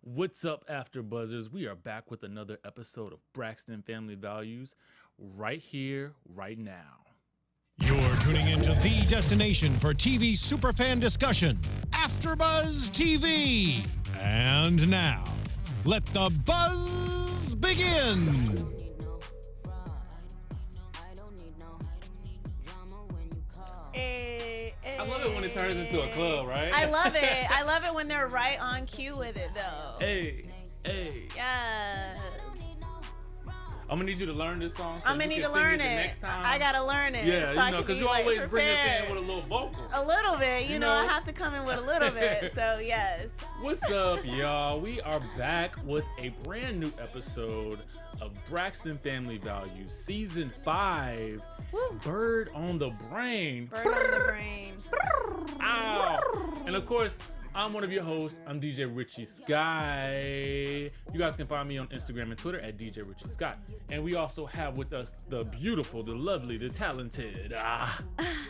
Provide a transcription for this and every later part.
What's up, AFTERBUZZers? We are back with another episode of Braxton Family Values right here, right now. You're tuning into the destination for TV superfan discussion, AFTERBUZZ TV. And now, let the buzz begin. I love it when it turns into a club, right? I love it. I love it when they're right on cue with it, though. Hey. Yeah. I'm gonna need you to learn this song. So I'm gonna need to learn it. Next time. I gotta learn it. Yeah, so you know, because you always bring us in with a little vocal. A little bit, you know, I have to come in with a little bit. So yes. What's up, y'all? We are back with a brand new episode of Braxton Family Values, Season 5. Woo. Bird on the brain. Bird on the brain. Ow. And of course, I'm one of your hosts. I'm DJ Richie Skye. You guys can find me on Instagram and Twitter at DJ Richie Skye. And we also have with us the beautiful, the lovely, the talented.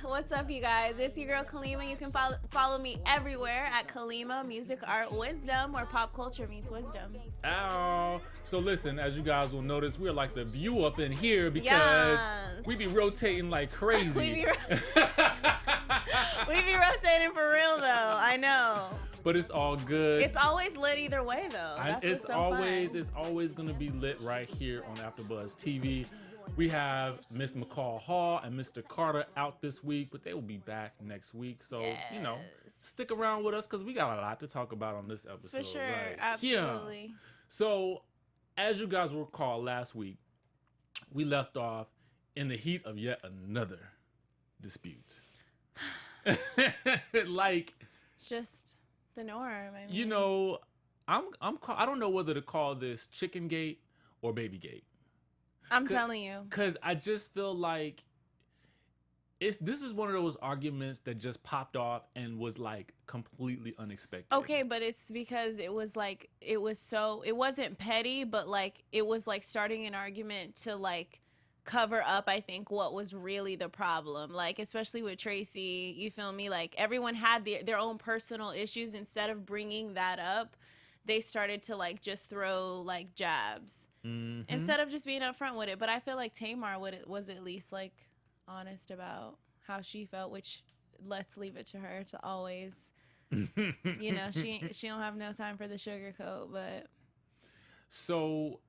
What's up, you guys? It's your girl Kalima. You can follow me everywhere at Kalima Music Art Wisdom, where pop culture meets wisdom. Ow. So listen, as you guys will notice, we're like the view up in here because we be rotating like crazy. We be rotating for real, though. I know. But it's all good. It's always lit either way, though. It's always gonna be lit right here on AFTERBUZZ TV. We have Miss McCall Hall and Mr. Carter out this week, but they will be back next week. So, you know, stick around with us because we got a lot to talk about on this episode. For sure, right? absolutely. Yeah. So, as you guys will recall, last week, we left off in the heat of yet another dispute. Like, just the norm. I mean, you know, I don't know whether to call this chicken gate or baby gate. I'm telling you, because I just feel like this is one of those arguments that just popped off and was like completely unexpected. Okay, but it's because it wasn't petty, but like it was like starting an argument to like cover up, I think, what was really the problem. Like, especially with Traci, you feel me? Like, everyone had their own personal issues. Instead of bringing that up, they started to like just throw like jabs instead of just being upfront with it. But I feel like Tamar was at least like honest about how she felt, which let's leave it to her to always, you know, she don't have no time for the sugarcoat. But so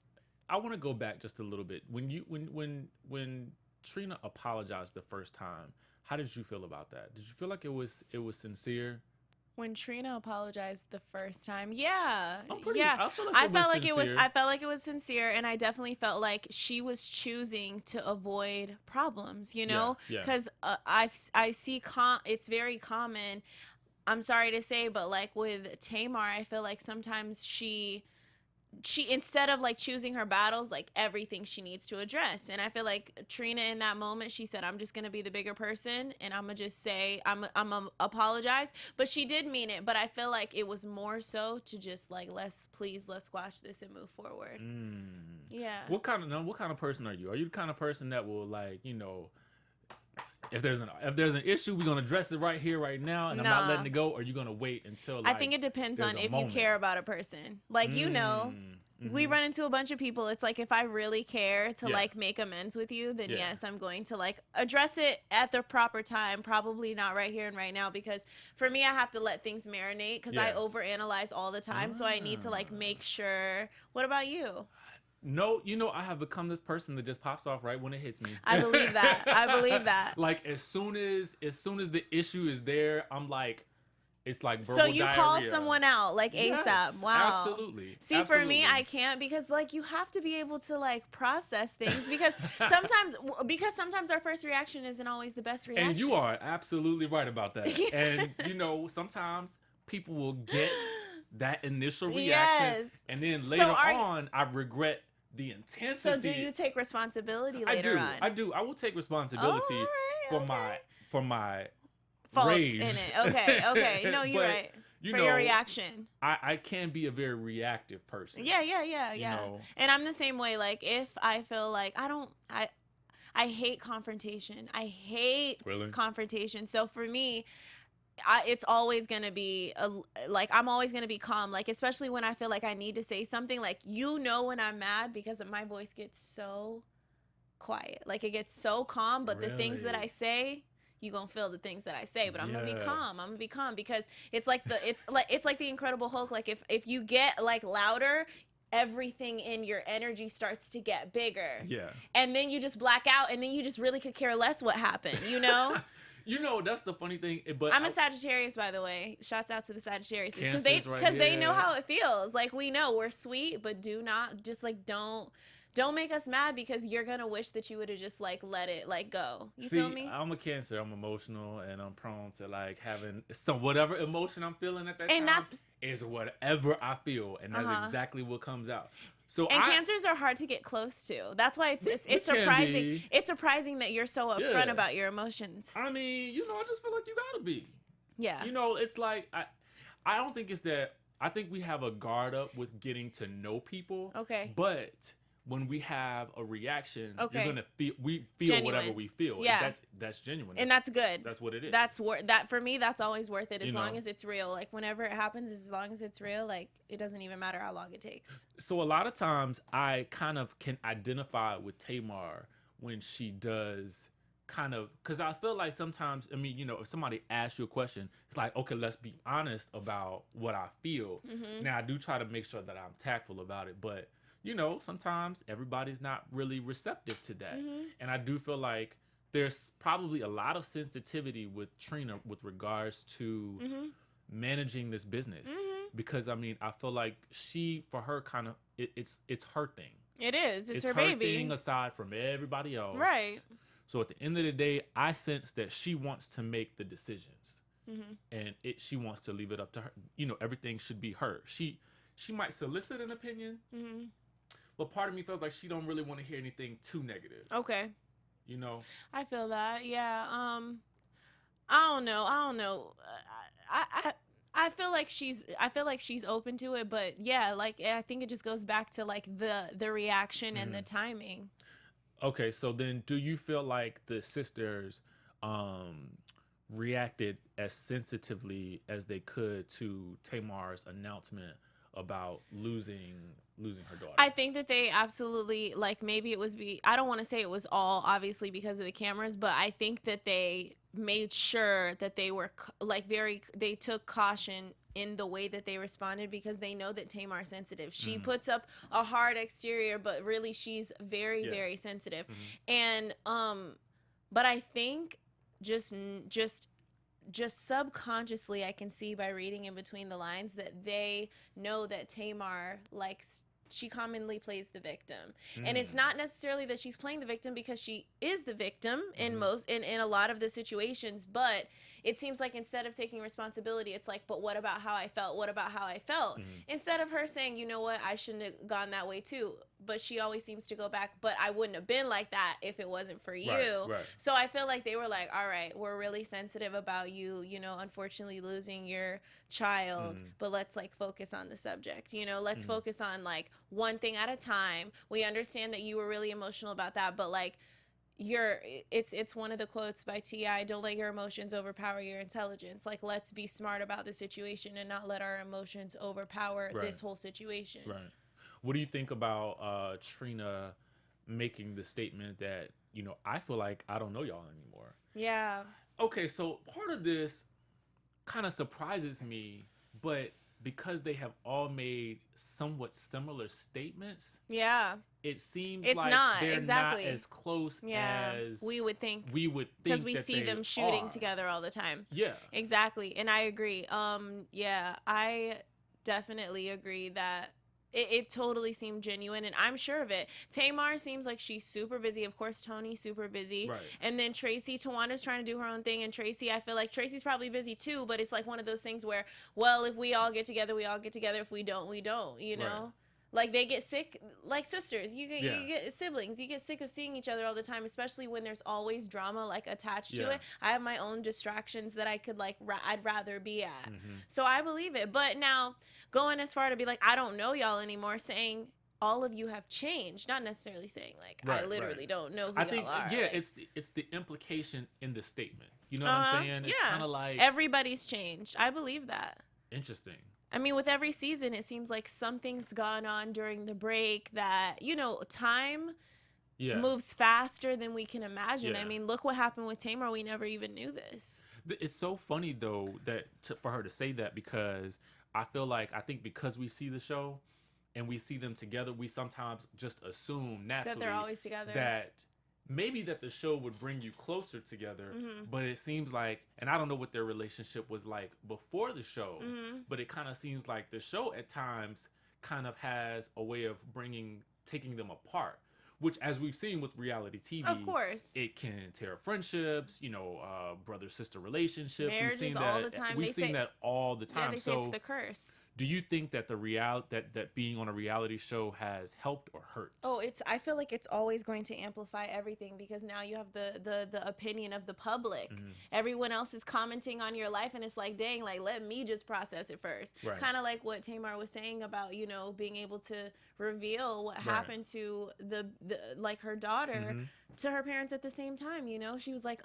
I want to go back just a little bit. When Trina apologized the first time, how did you feel about that? Did you feel like it was sincere? When Trina apologized the first time, I felt like it was sincere, and I definitely felt like she was choosing to avoid problems, you know, because I see it's very common. I'm sorry to say, but like with Tamar, I feel like sometimes she instead of like choosing her battles, like everything she needs to address. And I feel like Trina in that moment, she said, I'm just going to be the bigger person and I'm going to just say, I'm apologize. But she did mean it. But I feel like it was more so to just like, let's squash this and move forward. Yeah. What kind of person are you? Are you the kind of person that will like, you know, if there's an issue, we're gonna address it right here, right now, and I'm not letting it go? Or are you gonna wait until? Like, I think it depends on if you care about a person. Like you know, we run into a bunch of people. It's like if I really care to like make amends with you, then yes, I'm going to like address it at the proper time. Probably not right here and right now, because for me, I have to let things marinate because I overanalyze all the time. So I need to like make sure. What about you? No, you know, I have become this person that just pops off right when it hits me. I believe that. Like as soon as the issue is there, I'm like, it's like verbal So you diarrhea. call someone out like ASAP. Wow. Absolutely. See, for me, I can't, because like you have to be able to like process things because sometimes our first reaction isn't always the best reaction. And you are absolutely right about that. And you know, sometimes people will get that initial reaction, and then later on, I regret the intensity. So do you take responsibility later on? I do. I will take responsibility for my faults rage in it. Okay. No, you're right. For your reaction. I can be a very reactive person. Yeah. You know? And I'm the same way. Like if I feel like I hate confrontation. I hate confrontation. So for me, it's always gonna be like I'm always gonna be calm, like especially when I feel like I need to say something. Like when I'm mad because my voice gets so quiet, like it gets so calm. But the things that I say, you gonna feel the things that I say. But I'm gonna be calm. I'm gonna be calm because it's like the Incredible Hulk. Like if you get like louder, everything in your energy starts to get bigger. Yeah. And then you just black out, and then you just really could care less what happened. That's the funny thing. But I'm a Sagittarius, by the way. Shouts out to the Sagittarius because right they know how it feels. Like we know we're sweet, but do not just like don't make us mad because you're gonna wish that you would have just like let it like go. You feel me? I'm a Cancer. I'm emotional and I'm prone to like having some whatever emotion I'm feeling at that time is whatever I feel, and that's exactly what comes out. So Cancers are hard to get close to. That's why it's surprising. It's surprising that you're so upfront about your emotions. I mean, I just feel like you gotta be. Yeah. It's like I don't think it's that. I think we have a guard up with getting to know people. Okay. But when we have a reaction, okay, you're gonna feel genuine. Whatever we feel. Yeah. That's genuine. And that's good. That's what it is. That for me, that's always worth it as long as it's real. Like whenever it happens, as long as it's real, like it doesn't even matter how long it takes. So a lot of times I kind of can identify with Tamar when she does kind of, because I feel like sometimes, I mean, if somebody asks you a question, it's like, okay, let's be honest about what I feel. Mm-hmm. Now I do try to make sure that I'm tactful about it, but sometimes everybody's not really receptive to that. Mm-hmm. And I do feel like there's probably a lot of sensitivity with Trina with regards to managing this business. Mm-hmm. Because, I mean, I feel like for her, kind of, it's her thing. It is. It's her baby. Thing aside from everybody else. Right. So at the end of the day, I sense that she wants to make the decisions. Mm-hmm. And she wants to leave it up to her. Everything should be her. She might solicit an opinion. Mm-hmm. But part of me feels like she don't really want to hear anything too negative. Okay. I feel that. Yeah. I don't know. I feel like she's open to it, but yeah, like I think it just goes back to like the reaction and the timing. Okay, so then do you feel like the sisters reacted as sensitively as they could to Tamar's announcement about losing her daughter? I think that they absolutely, like, maybe it was I don't want to say it was all obviously because of the cameras, but I think that they made sure that they were like they took caution in the way that they responded because they know that Tamar's sensitive. She puts up a hard exterior, but really she's very, very sensitive. Mm-hmm. And but I think just subconsciously, I can see by reading in between the lines that they know that Tamar she commonly plays the victim. And it's not necessarily that she's playing the victim because she is the victim in a lot of the situations, but it seems like instead of taking responsibility, it's like, but what about how I felt? What about how I felt? Instead of her saying, you know what, I shouldn't have gone that way too. But she always seems to go back, but I wouldn't have been like that if it wasn't for you. Right. So I feel like they were like, all right, we're really sensitive about you, unfortunately losing your child, but let's like focus on the subject, let's focus on like one thing at a time. We understand that you were really emotional about that, but like it's one of the quotes by T.I., don't let your emotions overpower your intelligence. Like, let's be smart about the situation and not let our emotions overpower this whole situation. Right. What do you think about Trina making the statement that, I feel like I don't know y'all anymore? Yeah. Okay, so part of this kind of surprises me, but because they have all made somewhat similar statements, it seems they're not as close as we would think. Because we see them shooting together all the time. Yeah. Exactly. And I agree. I definitely agree that it totally seemed genuine, and I'm sure of it. Tamar seems like she's super busy. Of course, Toni's super busy. Right. And then Traci, Towanda's trying to do her own thing, and Traci, I feel like Traci's probably busy too, but it's like one of those things where, well, if we all get together, we all get together. If we don't, we don't, Right. Like, they get sick, like sisters. You get siblings. You get sick of seeing each other all the time, especially when there's always drama, like, attached to it. I have my own distractions that I could, like, I'd rather be at. So I believe it. But now, going as far to be like, I don't know y'all anymore, saying, all of you have changed. Not necessarily saying like I literally don't know who I think y'all are. yeah, like, it's the implication in the statement. You know what I'm saying? It's kind of like everybody's changed. I believe that. interesting. I mean, with every season, it seems like something's gone on during the break that, you know, time moves faster than we can imagine. Yeah. I mean, look what happened with Tamar. We never even knew this. It's so funny though that for her to say that, because I think because we see the show and we see them together, we sometimes just assume naturally that they're always together, that maybe that the show would bring you closer together. But it seems like, and I don't know what their relationship was like before the show, but it kind of seems like the show at times kind of has a way of taking them apart. Which, as we've seen with reality TV, of course, it can tear friendships, you know, brother-sister relationships. Marriages we've seen all that. the time. We've seen that all the time. Yeah, they say it's the curse. Do you think that that being on a reality show has helped or hurt? Oh, I feel like it's always going to amplify everything, because now you have the opinion of the public. Everyone else is commenting on your life, and it's like, dang, like, let me just process it first. Kind of like what Tamar was saying about, you know, being able to reveal what happened to the like her daughter to her parents at the same time. You know, she was like,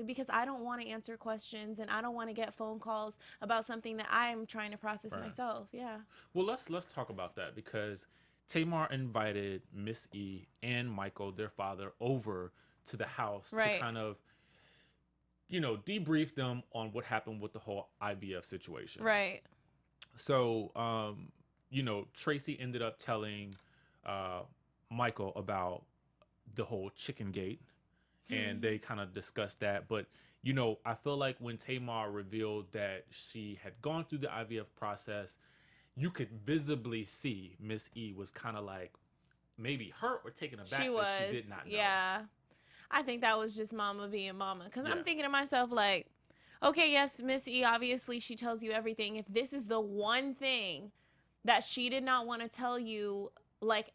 because I don't want to answer questions and I don't want to get phone calls about something that I'm trying to process myself. Yeah. Well, let's talk about that, because Tamar invited Miss E and Michael, their father, over to the house to kind of, you know, debrief them on what happened with the whole IVF situation. Right. So, you know, Traci ended up telling Michael about the whole chicken gate, and they kind of discussed that. But, you know, I feel like when Tamar revealed that she had gone through the IVF process, you could visibly see Miss E was kind of like maybe hurt or taken aback that she did not know. Yeah. I think that was just mama being mama. Because I'm thinking to myself, like, okay, yes, Miss E, obviously she tells you everything. If this is the one thing that she did not want to tell you, like,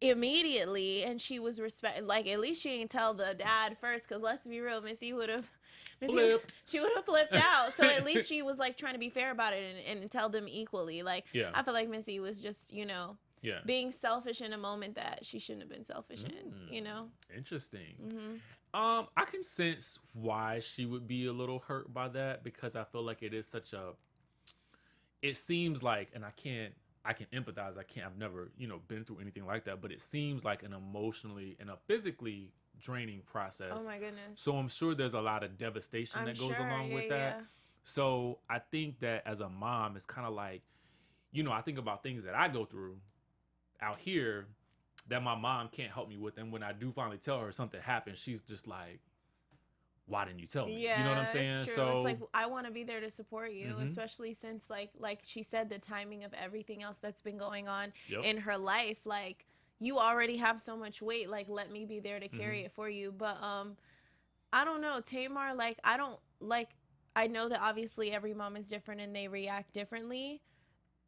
immediately, and she was like, at least she ain't tell the dad first, because let's be real, Miss E would have she would have flipped out. So at least she was like trying to be fair about it and tell them equally. Like, I feel like Miss E was just, you know, being selfish in a moment that she shouldn't have been selfish in, you know. Interesting. I can sense why she would be a little hurt by that, because I feel like it is it seems like, and I can empathize. I've never, you know, been through anything like that, but it seems like an emotionally and a physically draining process. Oh my goodness. So I'm sure there's a lot of devastation that goes along with that. So I think that as a mom, it's kind of like, you know, I think about things that I go through out here that my mom can't help me with. And when I do finally tell her something happened, she's just like, why didn't you tell me? Yeah, you know what I'm saying? It's true. So it's like, I want to be there to support you, especially since like she said, the timing of everything else that's been going on in her life. Like, you already have so much weight. Like, let me be there to carry it for you. But I don't know, Tamar. Like, I know that obviously every mom is different and they react differently.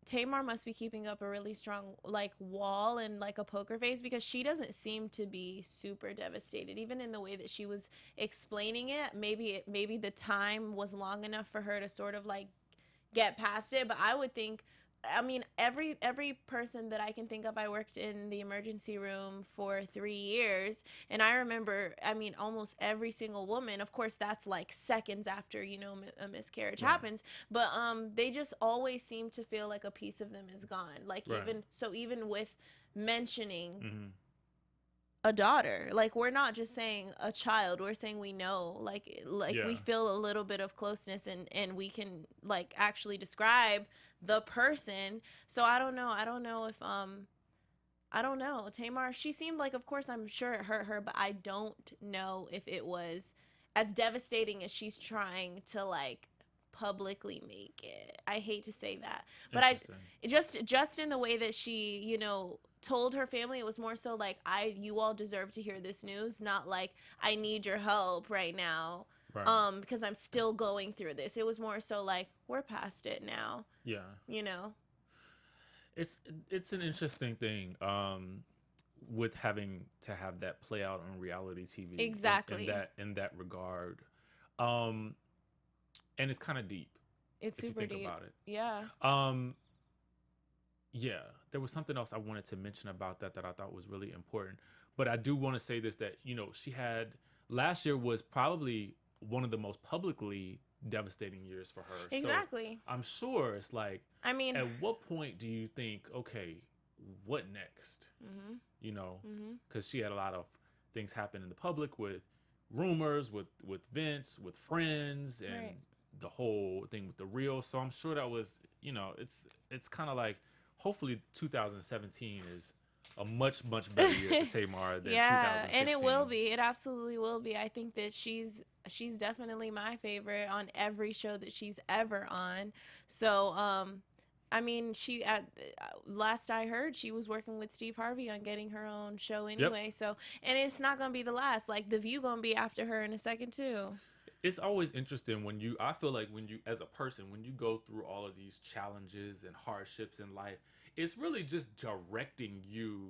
Tamar must be keeping up a really strong like wall and like a poker face, because she doesn't seem to be super devastated, even in the way that she was explaining it. Maybe the time was long enough for her to sort of like get past it. But I would think, I mean, every person that I can think of, I worked in the emergency room for 3 years, and I remember, I mean, almost every single woman, of course, that's like seconds after, you know, a miscarriage happens, but they just always seem to feel like a piece of them is gone. Like, even with mentioning a daughter, like, we're not just saying a child, we're saying we know, like we feel a little bit of closeness, and we can like actually describe the person. So I don't know if I don't know, Tamar, she seemed like, of course I'm sure it hurt her, but I don't know if it was as devastating as she's trying to like publicly make it. I hate to say that, but just in the way that she, you know, told her family, it was more so like, you all deserve to hear this news, not like, I need your help right now, because I'm still going through this. It was more so like, we're past it now. Yeah. You know? It's an interesting thing with having to have that play out on reality TV. Exactly. In that regard. And it's kind of deep. It's super deep. About it. Yeah. yeah, there was something else I wanted to mention about that I thought was really important. But I do want to say this, that, she had, last year was probably one of the most publicly devastating years for her. Exactly. So I'm sure it's like, I mean, at what point do you think, okay, what next? Because she had a lot of things happen in the public with rumors, with Vince, with friends, and the whole thing with the real. So I'm sure that was, it's kind of like, hopefully 2017 is a much better year for Tamar than 2016. And it will be. It absolutely will be. I think that she's definitely my favorite on every show that she's ever on. So, I mean, last I heard, she was working with Steve Harvey on getting her own show anyway. Yep. So, and it's not going to be the last. Like, The View going to be after her in a second, too. It's always interesting I feel like when you, as a person, when you go through all of these challenges and hardships in life, it's really just directing you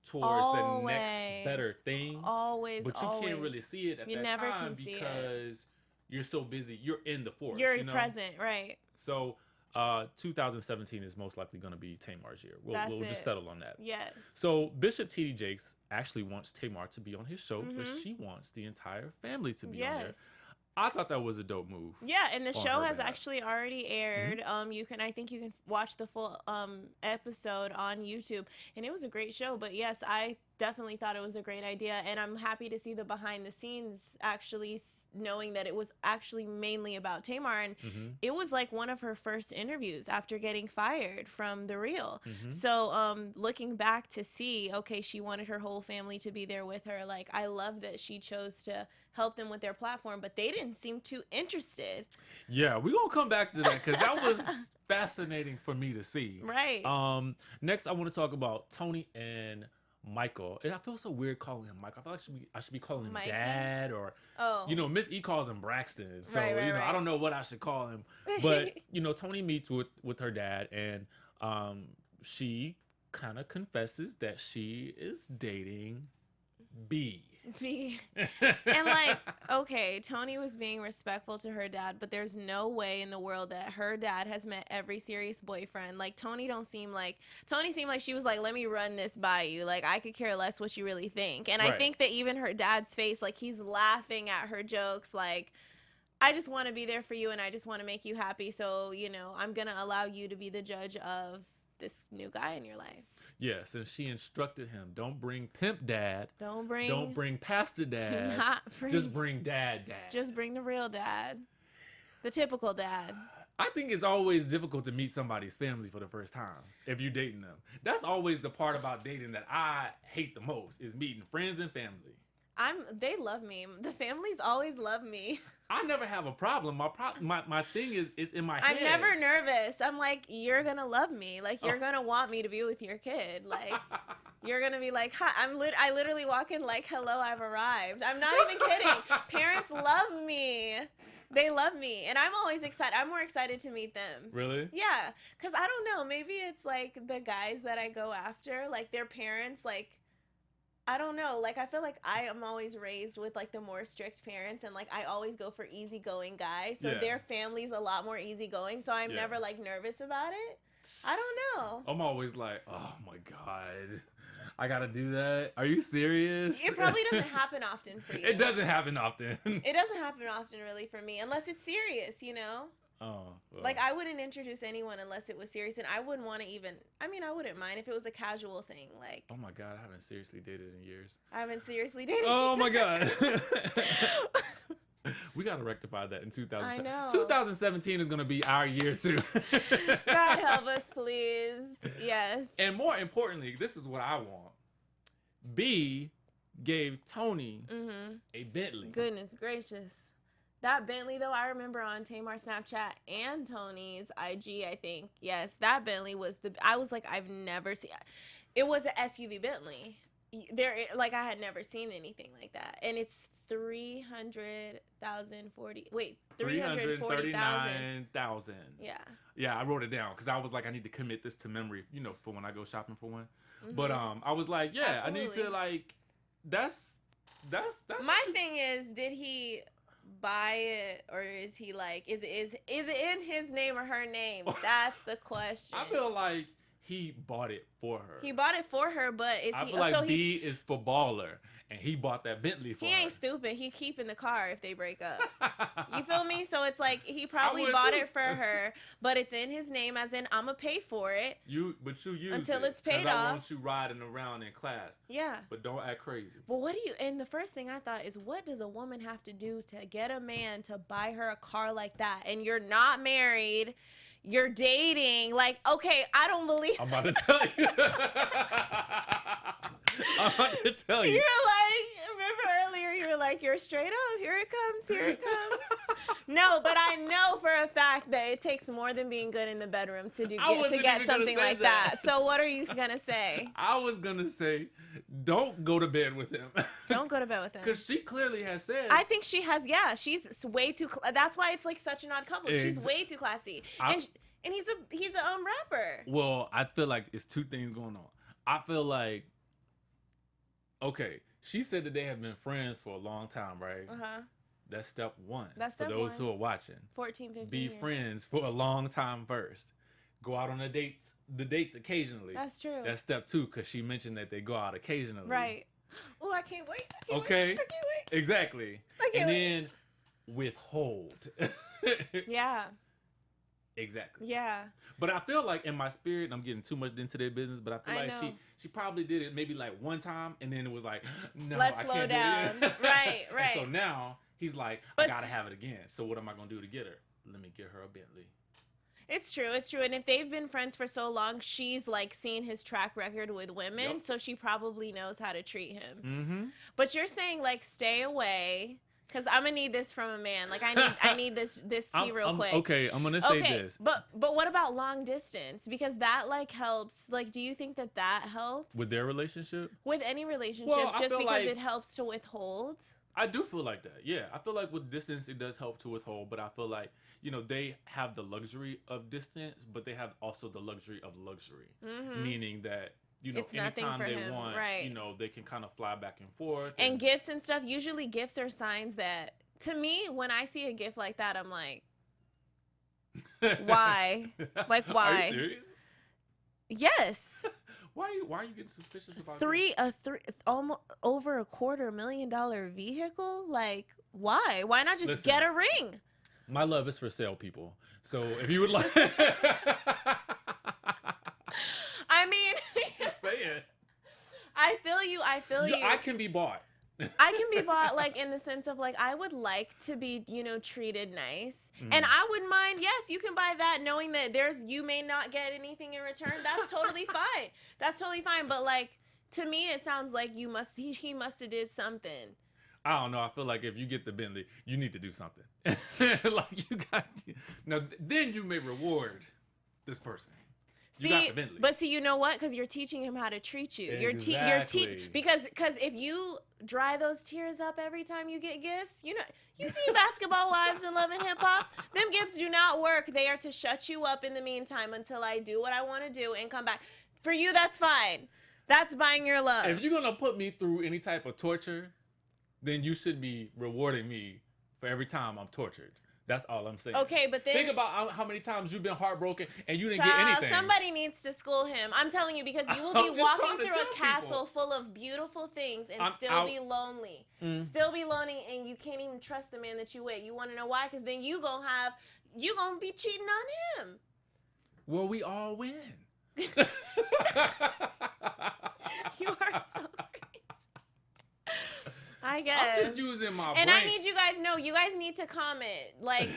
towards the next better thing. Always, but you can't really see it at that time because you're so busy. You're in the force. You're present, right? So 2017 is most likely going to be Tamar's year. We'll just settle on that. Yes. So Bishop T.D. Jakes actually wants Tamar to be on his show, but she wants the entire family to be on there. I thought that was a dope move. Yeah, and the show has actually already aired. I think you can watch the full episode on YouTube, and it was a great show. But yes, I definitely thought it was a great idea, and I'm happy to see the behind the scenes, actually knowing that it was actually mainly about Tamar, and it was like one of her first interviews after getting fired from The Real. So looking back to see, okay, she wanted her whole family to be there with her. Like, I love that she chose to help them with their platform, but they didn't seem too interested. Yeah, we're gonna come back to that because that was fascinating for me to see. Right. Next, I want to talk about Toni and Michael. I feel so weird calling him Michael. I feel like I should be calling him Mikey? Dad, or Miss E calls him Braxton. So right. I don't know what I should call him. But Toni meets with her dad, and she kind of confesses that she is dating B. And like, okay, Toni was being respectful to her dad, but there's no way in the world that her dad has met every serious boyfriend. Like, Toni seemed like she was like, let me run this by you. Like, I could care less what you really think. And I think that even her dad's face, like, he's laughing at her jokes, like, I just want to be there for you and I just want to make you happy. So, I'm going to allow you to be the judge of this new guy in your life. Yes, and she instructed him, don't bring pimp dad. Don't bring pastor dad. Do not bring. Just bring dad. Just bring the real dad. The typical dad. I think it's always difficult to meet somebody's family for the first time if you're dating them. That's always the part about dating that I hate the most, is meeting friends and family. They love me. The families always love me. I never have a problem. My thing is, it's in my head. I'm never nervous. I'm like, you're gonna love me. Like, you're gonna want me to be with your kid. Like, you're gonna be like, hi. I literally walk in like, hello, I've arrived. I'm not even kidding. Parents love me. They love me, and I'm always excited. I'm more excited to meet them. Really? Yeah, because I don't know. Maybe it's like the guys that I go after, like their parents, like. I don't know. Like, I feel like I am always raised with, like, the more strict parents. And, like, I always go for easygoing guys. So their family's a lot more easygoing. So I'm never, like, nervous about it. I don't know. I'm always like, oh, my God. I got to do that? Are you serious? It probably doesn't happen often for you. It doesn't happen often. It doesn't happen often, really, for me. Unless it's serious, Oh, well. Like, I wouldn't introduce anyone unless it was serious, and I wouldn't want to even. I mean, I wouldn't mind if it was a casual thing. Like, oh my God, I haven't seriously dated in years. I haven't seriously dated. Oh my God. We gotta rectify that in 2017. I know. 2017 is gonna be our year too. God help us, please. Yes. And more importantly, this is what I want. B gave Toni a Bentley. Goodness gracious. That Bentley, though, I remember on Tamar Snapchat and Toni's IG, I think. Yes, that Bentley was I was like, I've never seen. It was an SUV Bentley. Like, I had never seen anything like that. And it's 339,000. Yeah. Yeah, I wrote it down because I was like, I need to commit this to memory, for when I go shopping for one. But I was like, yeah, Absolutely. I need to, like, that's My thing is, did he buy it, or is he like, is it in his name or her name? That's the question. I feel like he bought it for her. He bought it for her, but I feel like B is for baller, and he bought that Bentley for her. He ain't stupid. He keeping the car if they break up. You feel me? So it's like he probably bought it for her, but it's in his name, as in I'ma pay for it. But you use until it, it's paid 'cause off. I want you riding around in class. Yeah. But don't act crazy. Well, what do you? And the first thing I thought is, what does a woman have to do to get a man to buy her a car like that? And you're not married. You're dating. Like, okay, I don't believe. I'm about to tell you. I'm about to tell you. You're like, remember earlier, you were like, you're straight up. Here it comes. Here it comes. No, but I know for a fact that it takes more than being good in the bedroom to get something like that. So what are you going to say? I was going to say, don't go to bed with him. Don't go to bed with him. Because she clearly has said. I think she has, yeah. She's way too, that's why it's like such an odd couple. She's way too classy. And he's a rapper. Well, I feel like it's two things going on. I feel like, okay, she said that they have been friends for a long time, right? Uh-huh. That's step one. That's step for those one. who are watching. 14, 15 Be years. friends for a long time first. Go out on the dates occasionally. That's true. That's step two, because she mentioned that they go out occasionally. Right. Oh, I can't wait. I can't Okay. wait. I can't wait. Exactly. And then withhold. Yeah. Exactly. Yeah. But I feel like in my spirit, I'm getting too much into their business, but I feel like she probably did it maybe like one time, and then it was like, no, Let's I slow can't down. do it. Right. And so now he's like, I gotta have it again. So what am I gonna do to get her? Let me get her a Bentley. It's true. It's true. And if they've been friends for so long, she's like seen his track record with women, so she probably knows how to treat him. Mm-hmm. But you're saying like stay away. Cause I'm gonna need this from a man. Like I need this tea real quick. Okay, I'm gonna say this. But what about long distance? Because that like helps. Like, do you think that helps With their relationship? With any relationship, Well, just because it helps to withhold? I do feel like that. Yeah, I feel like with distance it does help to withhold, but I feel like they have the luxury of distance, but they have also the luxury of luxury, meaning that. It's anytime for they him, want, right. They can kind of fly back and forth. And gifts and stuff, usually gifts are signs that, to me, when I see a gift like that, I'm like, why? Like, why? Are you serious? Yes. Why are you getting suspicious about almost over $250,000 vehicle? Like, why? Why not just get a ring? My love is for sale, people. So if you would like... I mean, I feel you. I can be bought. I can be bought, like, in the sense of, like, I would like to be, treated nice. And I wouldn't mind, yes, you can buy that knowing that you may not get anything in return. That's totally fine. That's totally fine. But, like, to me, it sounds like he must have did something. I don't know. I feel like if you get the Bentley, you need to do something. Like, you got to. Now, then you may reward this person. But you know what? Because you're teaching him how to treat you. Exactly. Because if you dry those tears up every time you get gifts, you see Basketball Wives and Love and Hip Hop. Them gifts do not work. They are to shut you up in the meantime until I do what I want to do and come back. For you, that's fine. That's buying your love. If you're gonna put me through any type of torture, then you should be rewarding me for every time I'm tortured. That's all I'm saying. Okay, but then... Think about how many times you've been heartbroken and you didn't get anything. Somebody needs to school him. I'm telling you, because you will be walking through a castle full of beautiful things and still be lonely. Still be lonely, and you can't even trust the man that you with. You want to know why? Because then you gonna be cheating on him. Well, we all win. You are so crazy. I guess. I'm just using my brain. And I need you guys need to comment. Like,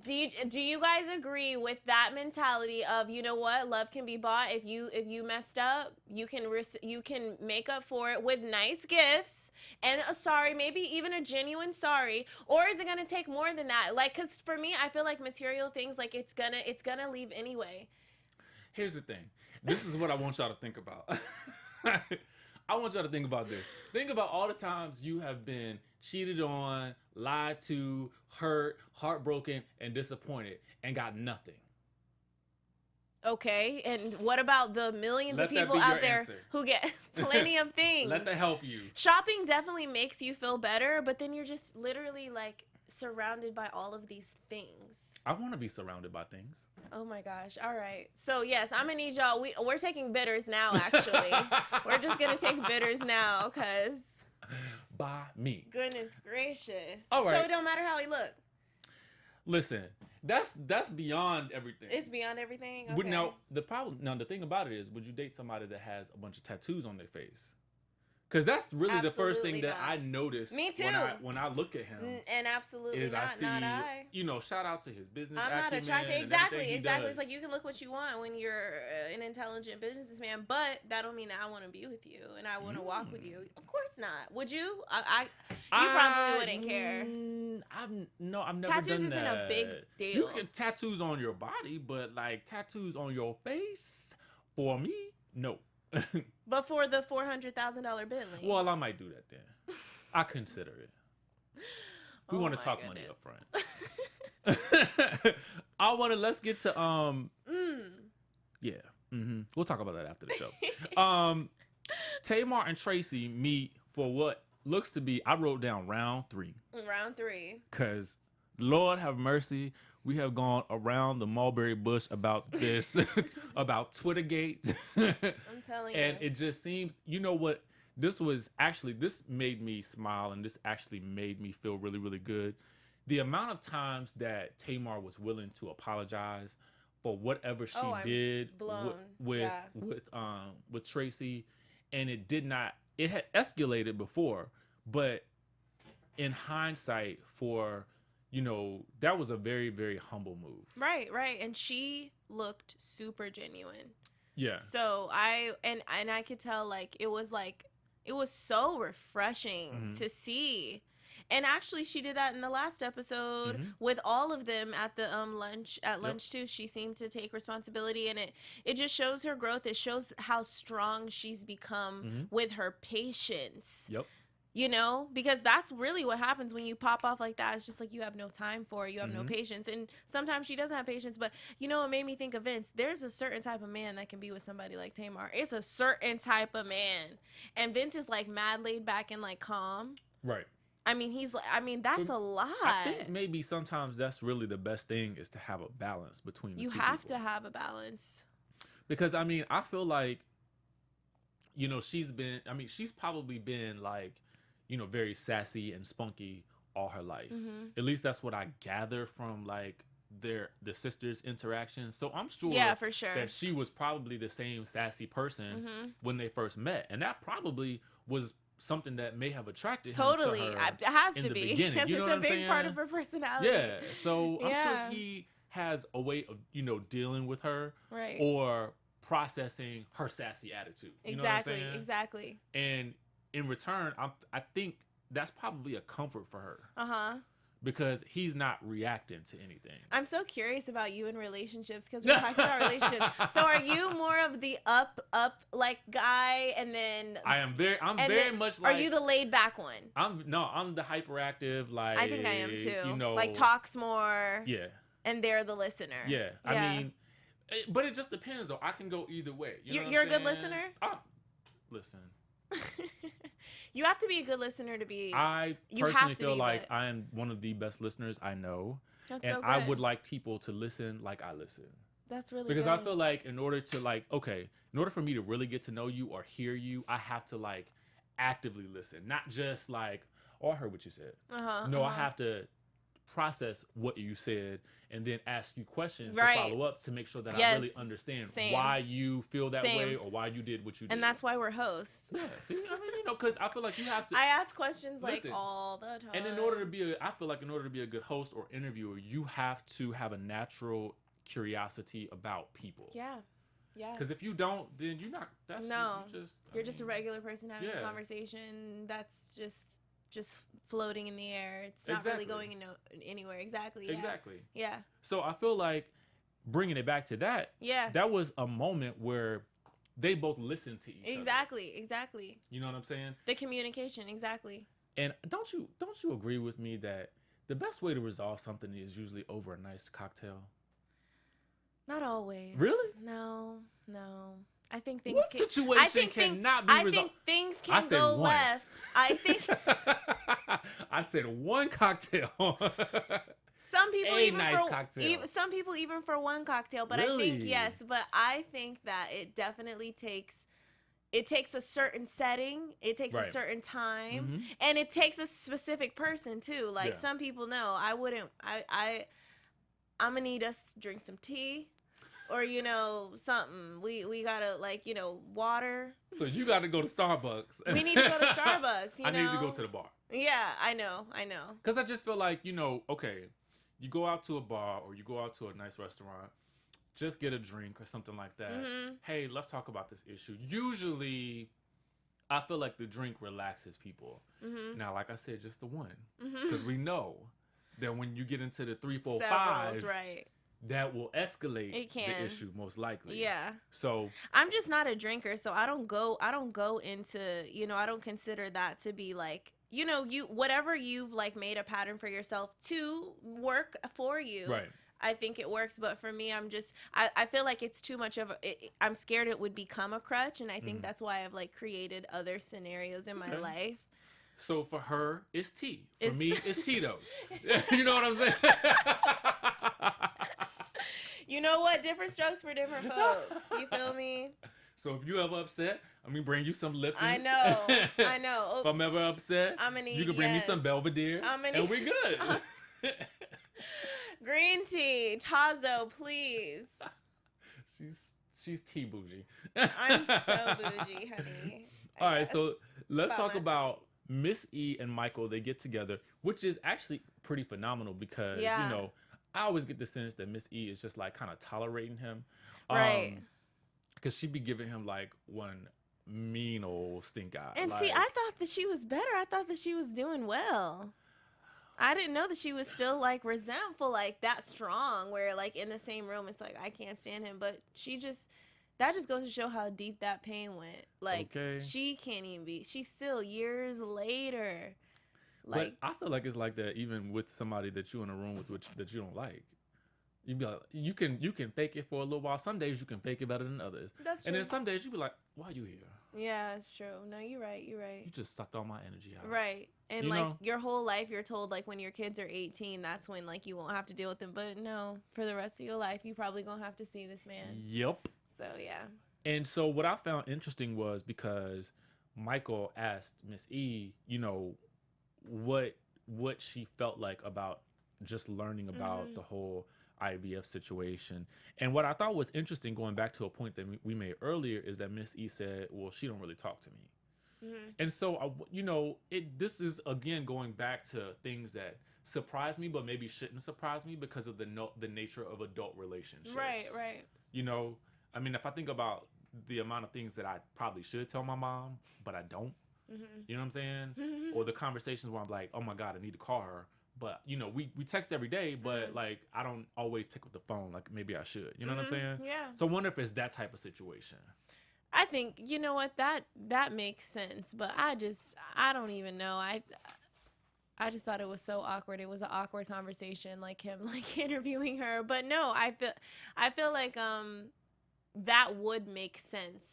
do you guys agree with that mentality of, you know what, love can be bought? If you messed up, you can make up for it with nice gifts and a sorry, maybe even a genuine sorry. Or is it gonna take more than that? Like, cause for me, I feel like material things, like it's gonna leave anyway. Here's the thing. This is what I want y'all to think about. I want y'all to think about this. Think about all the times you have been cheated on, lied to, hurt, heartbroken, and disappointed, and got nothing. Okay, and what about the millions of people out there who get plenty of things? Let that help you. Shopping definitely makes you feel better, but then you're just literally like surrounded by all of these things. I want to be surrounded by things. Oh my gosh. All right. So yes, I'm gonna need y'all. We're taking bidders now, actually. We're just gonna take bidders now, cause by me. Goodness gracious. All right. So it don't matter how he look. Listen, that's beyond everything. It's beyond everything. Okay. But now the thing about it is, would you date somebody that has a bunch of tattoos on their face? Because that's really the first thing that I noticed. Me too. When I look at him, and absolutely is not, I see, not I. Shout out to his business. I'm not a Traci. Exactly. It's like you can look what you want when you're an intelligent businessman, but that don't mean that I want to be with you and I want to walk with you. Of course not. Would you? You probably wouldn't care. I've never tattoos done that. Isn't a big deal. You can tattoos on your body, but like tattoos on your face, for me, no. But for the $400,000 Bentley. Well, I might do that then. I consider it. If we want to talk money up front. Let's get to yeah. We'll talk about that after the show. Tamar and Traci meet for what looks to be, I wrote down round 3. Round 3. Cause Lord have mercy, we have gone around the mulberry bush about this, about Twittergate. I'm telling you. And it just seems, you know what? This made me smile, and this actually made me feel really, really good. The amount of times that Tamar was willing to apologize for whatever she did with Traci, and it had escalated before, but in hindsight, that was a very, very humble move. Right. And she looked super genuine. Yeah. So I could tell it was so refreshing to see. And actually she did that in the last episode with all of them at the lunch too. She seemed to take responsibility, and it just shows her growth. It shows how strong she's become with her patience. Yep. Because that's really what happens when you pop off like that. It's just like you have no time for it. You have no patience. And sometimes she doesn't have patience. But it made me think of Vince. There's a certain type of man that can be with somebody like Tamar. It's a certain type of man. And Vince is mad laid back and calm. Right. That's a lot. I think maybe sometimes that's really the best thing, is to have a balance between the two people. You have to have a balance. Because, I feel like, she's probably been very sassy and spunky all her life. At least that's what I gather from the sisters' interactions. So I'm sure, for sure, that she was probably the same sassy person when they first met, and that probably was something that may have attracted him to her. It has to be, because it's a big part of her personality. Yeah, so I'm sure he has a way of dealing with her, right, or processing her sassy attitude. You know what I'm saying? Exactly. And in return, I think that's probably a comfort for her. Because he's not reacting to anything. I'm so curious about you in relationships, because we're talking about relationships. So are you more of the up guy, and then I'm very much like, are you the laid back one? I'm the hyperactive, I think I am too. Talks more. Yeah. And they're the listener. Yeah. But it just depends though. I can go either way. You're a good listener? Listen. You have to be a good listener to be. I personally feel like I am one of the best listeners I know. That's and so good. I would like people to listen like I listen. That's really because good. I feel like in order for me to really get to know you or hear you, I have to actively listen, not just I heard what you said. I have to process what you said and then ask you questions to follow up to make sure that I really understand why you feel that way or why you did what you did. And that's why we're hosts. Yeah, see, because I feel like you have to. I ask questions all the time. And in order to be a good host or interviewer, you have to have a natural curiosity about people. Yeah. Yeah. Because if you don't, then you're not. You're just a regular person having a conversation that's just floating in the air. It's not really going anywhere. Exactly. Yeah. Exactly. Yeah. So I feel like bringing it back to that. Yeah. That was a moment where they both listened to each other. Exactly. You know what I'm saying? The communication. Exactly. And don't you agree with me that the best way to resolve something is usually over a nice cocktail? Not always. Really? No. I think things What situation cannot be resolved? I think things can go left. I think I said one cocktail. Some people cocktail. Some people even for one cocktail, but Really? I think yes, but I think that it definitely takes a certain setting, it takes a certain time, and it takes a specific person too. Like some people know I'm gonna need us to drink some tea. Or, something. We gotta, water. So you gotta go to Starbucks. We need to go to Starbucks, I need to go to the bar. Yeah, I know. Because I just feel like, okay, you go out to a bar or you go out to a nice restaurant, just get a drink or something like that. Hey, let's talk about this issue. Usually, I feel like the drink relaxes people. Now, like I said, just the one. Because we know that when you get into the 3, 4, 5... right. That will escalate the issue most likely. Yeah. So I'm just not a drinker, so I don't go into, I don't consider that to be like, whatever you've like made a pattern for yourself to work for you. Right. I think it works, but for me, I feel like it's too much of I'm scared it would become a crutch, and I think that's why I've like created other scenarios in my life. So for her, it's tea. For me, it's Tito's. You know what I'm saying? You know what? Different strokes for different folks. You feel me? So if you ever upset, I'm gonna bring you some Lipton. I know. If I'm ever upset, you can bring me some Belvedere, and we good. Green tea, Tazo, please. She's tea bougie. I'm so bougie, honey. All right, so let's talk about Miss E and Michael. They get together, which is actually pretty phenomenal because I always get the sense that Miss E is just like kind of tolerating him. Right. Because she be giving him like one mean old stink eye. And see, I thought that she was better. I thought that she was doing well. I didn't know that she was still like resentful, like that strong, where like in the same room, it's like, I can't stand him. But that just goes to show how deep that pain went. Like she can't even she's still years later. Like, but I feel like it's like that even with somebody that you're in a room with that you don't like. You be like, you can fake it for a little while. Some days you can fake it better than others. That's true. And then some days you be like, why are you here? Yeah, it's true. No, you're right. You just sucked all my energy out. Right. And your whole life you're told like when your kids are 18, that's when like you won't have to deal with them. But no, for the rest of your life, you probably gonna have to see this man. Yep. So yeah. And so what I found interesting was because Michael asked Miss E, what she felt like about just learning about the whole IVF situation. And what I thought was interesting, going back to a point that we made earlier, is that Miss E said, well, she don't really talk to me. And so, this is, again, going back to things that surprise me, but maybe shouldn't surprise me because of the nature of adult relationships. Right. I mean, if I think about the amount of things that I probably should tell my mom, but I don't, you know what I'm saying? Or the conversations where I'm like, oh my God, I need to call her. But, we text every day, but like, I don't always pick up the phone like maybe I should. You know what I'm saying? Yeah. So I wonder if it's that type of situation. I think, you know what, that makes sense. But I don't even know. I just thought it was so awkward. It was an awkward conversation, like him like interviewing her. But no, I feel like that would make sense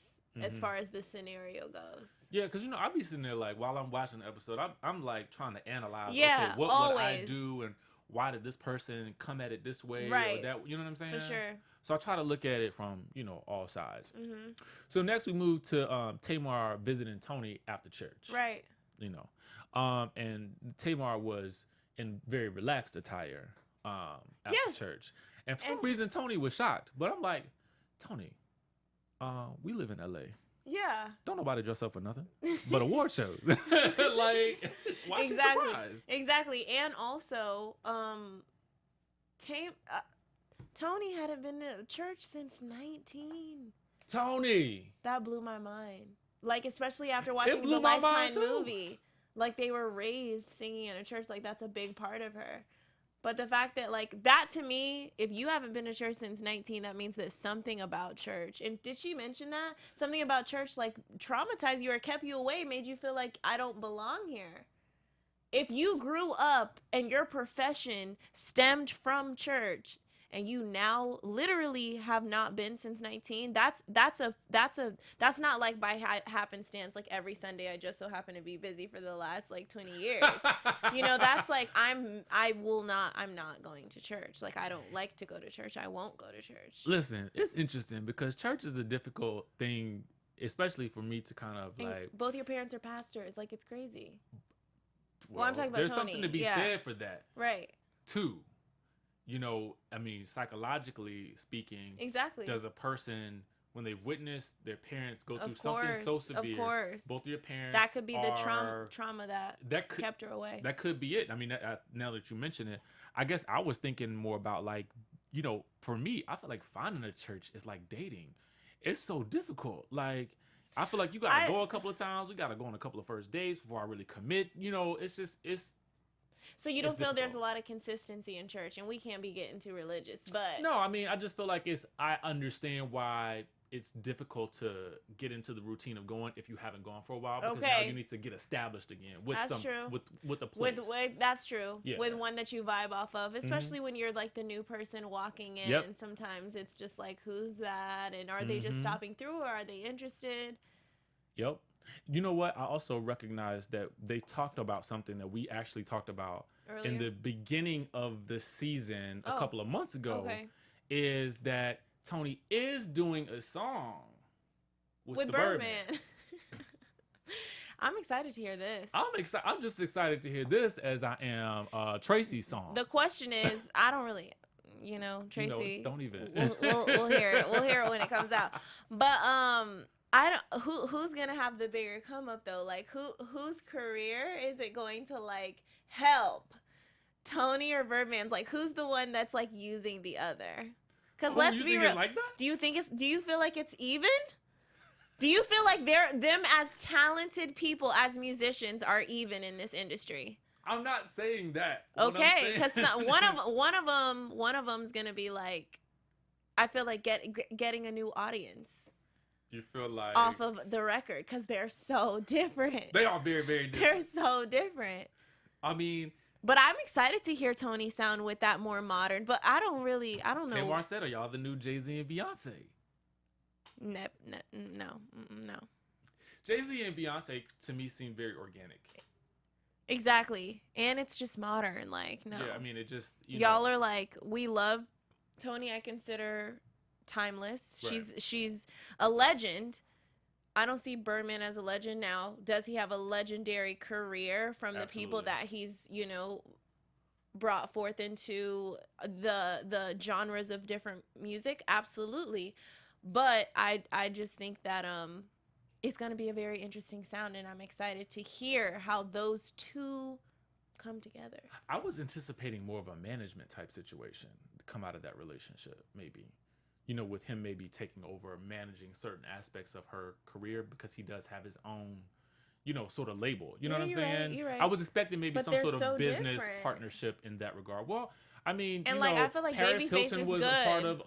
as far as the scenario goes. Yeah, because I'll be sitting there like while I'm watching the episode, I'm like trying to analyze. Yeah, okay, what would I do, and why did this person come at it this way, right? Or that, you know what I'm saying? For sure. So I try to look at it from all sides. So next we move to Tamar visiting Toni after church. Right. And Tamar was in very relaxed attire after church, and for some reason Toni was shocked. But I'm like, Toni, we live in LA. Yeah. Don't nobody dress up for nothing but award shows. Like, why she surprised? Exactly. And also, Toni hadn't been to church since 19. Toni. That blew my mind. Like, especially after watching the Lifetime movie. Like, they were raised singing in a church. Like, that's a big part of her. But the fact that, like, that to me, if you haven't been to church since 19, that means that something about church. And did she mention that? Something about church, like, traumatized you or kept you away, made you feel like, I don't belong here. If you grew up and your profession stemmed from church and you now literally have not been since 19, that's not like by happenstance, like every Sunday I just so happen to be busy for the last like 20 years. You know, that's like I'm not going to church. Like, I don't like to go to church. I won't go to church. Listen, it's interesting because church is a difficult thing, especially for me to kind of and like. Both your parents are pastors. Like, it's crazy. Well, I'm talking about there's Toni. something to be said for that. Right. Too. You know, I mean, psychologically speaking, exactly. Does a person, when they've witnessed their parents go through something so severe, of course, both of your parents, that could be the trauma that kept her away. That could be it. I mean, now that you mention it, I guess I was thinking more about, like, you know, for me, I feel like finding a church is like dating. It's so difficult. Like, I feel like you gotta go a couple of times. We gotta go on a couple of first dates before I really commit. You know, it's just So you don't feel difficult. There's a lot of consistency in church, and we can't be getting too religious, but no, I mean, I just feel like I understand why it's difficult to get into the routine of going if you haven't gone for a while, because now you need to get established again with with a place. That's true. Yeah. With one that you vibe off of, especially when you're like the new person walking in. Yep. And sometimes it's just like, who's that? And are they just stopping through, or are they interested? Yep. You know what? I also recognize that they talked about something that we actually talked about earlier in the beginning of the season a couple of months ago. Okay. Is that Toni is doing a song with the Birdman. I'm excited to hear this. I'm just excited to hear this as I am Traci's song. The question is, I don't really, you know, Traci. No, don't even. We'll hear it. We'll hear it when it comes out. But I don't. Who's gonna have the bigger come up though? Like, whose career is it going to like help? Toni or Birdman's? Like, who's the one that's like using the other? Because let's be real. Like that? Do you feel like it's even? Do you feel like them as talented people, as musicians, are even in this industry? I'm not saying that. Okay, because one of them's gonna be like, I feel like getting a new audience. You feel like off of the record, because they're so different. They are very, very different. They're so different. I mean, but I'm excited to hear Toni sound with that more modern. But I don't know. Tamar said, "Are y'all the new Jay-Z and Beyonce?" No. Jay-Z and Beyonce to me seem very organic. Exactly, and it's just modern. Like, no. Yeah, I mean, it just y'all are like, we love Toni. I consider timeless. Right. She's a legend. I don't see Birdman as a legend now. Does he have a legendary career from the people that he's, you know, brought forth into the genres of different music? Absolutely. But I just think that it's going to be a very interesting sound, and I'm excited to hear how those two come together. I was anticipating more of a management type situation to come out of that relationship, maybe. You know, with him maybe taking over managing certain aspects of her career, because he does have his own, you know, sort of label. You know what I'm saying? You're right. I was expecting maybe some sort of business different. partnership in that regard. Well, I mean, and you like, know, I feel like Paris Babyface Hilton is was good. a part of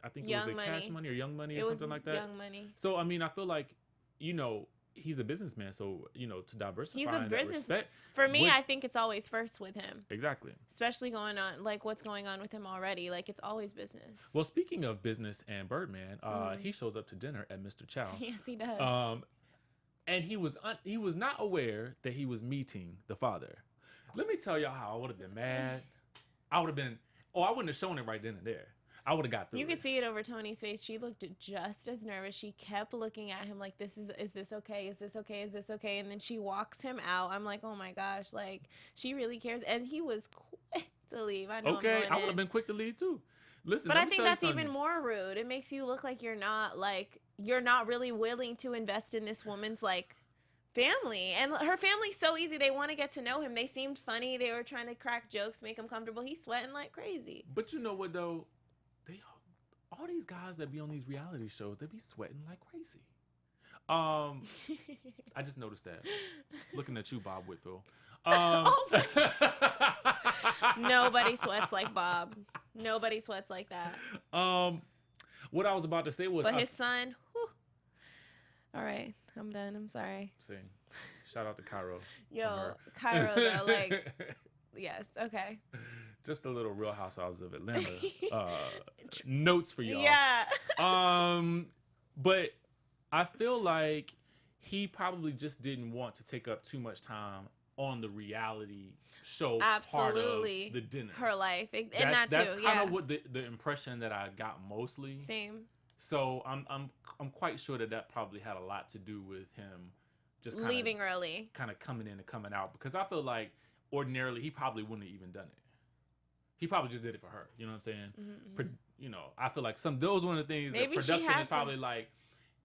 I think Young it was Money. Cash Money or Young Money or It something was like that. Young Money. So I mean, I feel like, you know, he's a businessman, so, you know, to diversify He's a in that business. respect. For me, I think it's always first with him. Exactly. Especially going on, like, what's going on with him already. Like, it's always business. Well, speaking of business and Birdman, he shows up to dinner at Mr. Chow. Yes, he does. And he was not aware that he was meeting the father. Let me tell y'all how I would have been mad. I wouldn't have shown it right then and there. I would have got through. You could see it over Toni's face. She looked just as nervous. She kept looking at him like, is this okay? Is this okay? Is this okay? And then she walks him out. I'm like, oh my gosh, like, she really cares. And he was quick to leave. I know. Okay, I would have been quick to leave too. Listen, but I think that's even more rude. It makes you look like you're not really willing to invest in this woman's like family. And her family's so easy. They want to get to know him. They seemed funny. They were trying to crack jokes, make him comfortable. He's sweating like crazy. But you know what though? All these guys that be on these reality shows, they be sweating like crazy. I just noticed that. Looking at you, Bob Whitfield. Nobody sweats like Bob. Nobody sweats like that. What I was about to say was, but his son. Whew. All right, I'm done. I'm sorry. See, shout out to Cairo. Yo, Cairo though, like, yes, okay. just a little Real Housewives of Atlanta notes for y'all. Yeah. But I feel like he probably just didn't want to take up too much time on the reality show part of the dinner. Her life. That's kind of what the impression that I got mostly. Same. So I'm quite sure that probably had a lot to do with him just leaving early, kind of coming in and coming out, because I feel like ordinarily he probably wouldn't have even done it. He probably just did it for her. You know what I'm saying? Mm-hmm. You know, I feel like those one of the things Maybe that production is probably like,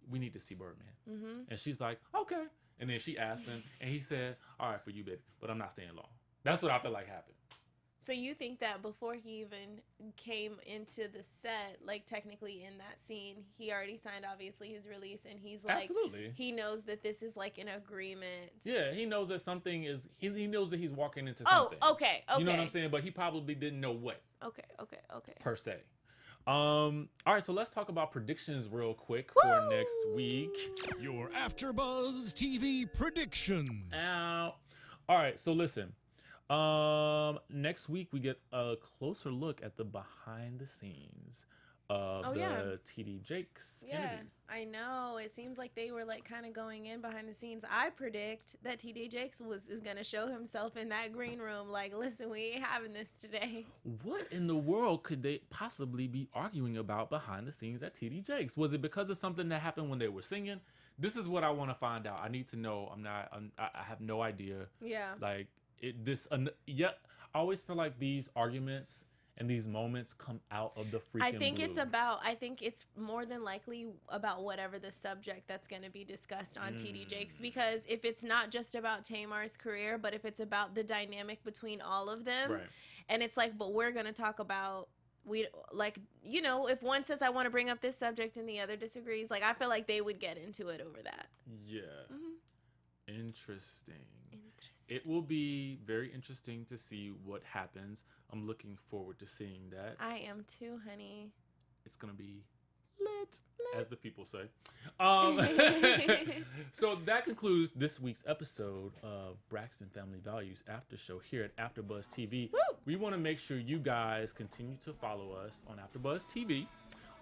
we need to see Birdman. Mm-hmm. And she's like, okay. And then she asked him, and he said, all right, for you, baby, but I'm not staying long. That's what I feel like happened. So you think that before he even came into the set, like technically in that scene, he already signed obviously his release, and he's like, absolutely, he knows that this is like an agreement. Yeah, he knows that something is. He knows that he's walking into something. Oh, okay. You know what I'm saying? But he probably didn't know what. Okay. Per se. All right, so let's talk about predictions real quick for next week. Your AfterBuzz TV predictions. All right, so listen. Next week we get a closer look at the behind the scenes of TD Jakes interview. I know. It seems like they were like kind of going in behind the scenes. I predict that TD Jakes is gonna show himself in that green room. Like, listen, we ain't having this today. What in the world could they possibly be arguing about behind the scenes at TD Jakes? Was it because of something that happened when they were singing? This is what I want to find out. I need to know. I have no idea. Yeah. Like. I always feel like these arguments and these moments come out of the freaking I think blue. it's more than likely about whatever the subject that's going to be discussed on TD Jakes, because if it's not just about Tamar's career, but if it's about the dynamic between all of them, right. And it's like, but we're going to talk about, if one says I want to bring up this subject and the other disagrees, like I feel like they would get into it over that. Yeah. Interesting. It will be very interesting to see what happens. I'm looking forward to seeing that. I am too, honey. It's going to be lit, as the people say. So that concludes this week's episode of Braxton Family Values After Show here at AfterBuzz TV. Woo! We want to make sure you guys continue to follow us on AfterBuzz TV.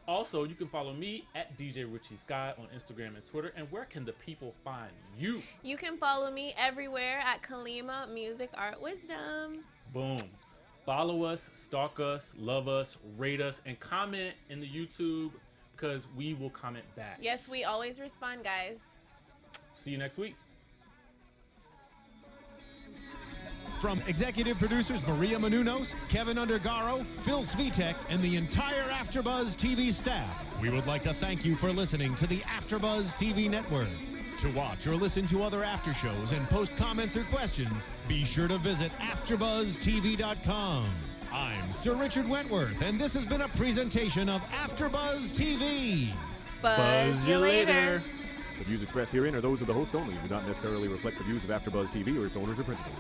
Also, you can follow me at DJ Richie Skye on Instagram and Twitter. And where can the people find you? You can follow me everywhere at Kalima Music Art Wisdom. Boom. Follow us, stalk us, love us, rate us, and comment in the YouTube, because we will comment back. Yes, we always respond, guys. See you next week. From executive producers Maria Menounos, Kevin Undergaro, Phil Svitek, and the entire AfterBuzz TV staff, we would like to thank you for listening to the AfterBuzz TV network. To watch or listen to other after shows and post comments or questions, be sure to visit AfterBuzzTV.com. I'm Sir Richard Wentworth, and this has been a presentation of AfterBuzz TV. Buzz you later. The views expressed herein are those of the hosts only and do not necessarily reflect the views of AfterBuzz TV or its owners or principals.